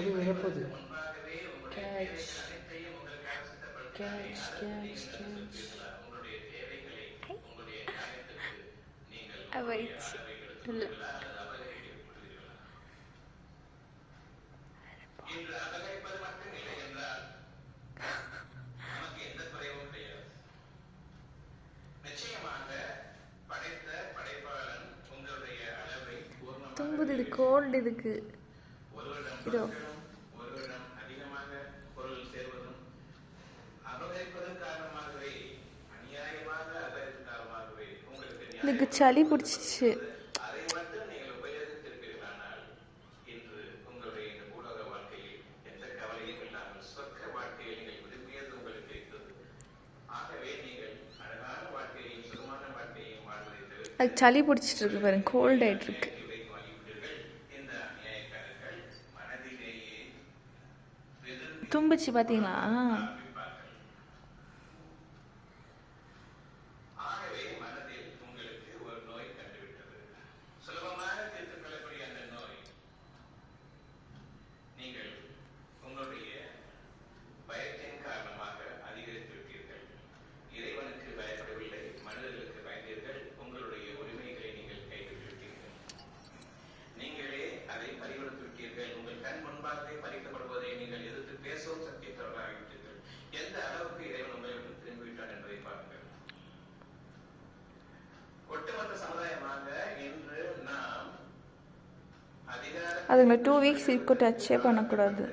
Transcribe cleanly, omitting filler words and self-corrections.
வந்து விழப்போகுது. Catch catch catch catch போயிடுச்சு. இல்லை தும்புது. இது கோல்டு இதுக்கு. இதோ இதுக்கு சளி பிடிச்சிச்சு. அது சளி பிடிச்சிட்டு இருக்கு பாருங்க, கோல்ட் ஆகிட்டு இருக்கு. தும்பிச்சு பார்த்தீங்களா? அதுங்களை 2 வீக்ஸ் இதுக்கு டச்சே பண்ணக்கூடாது.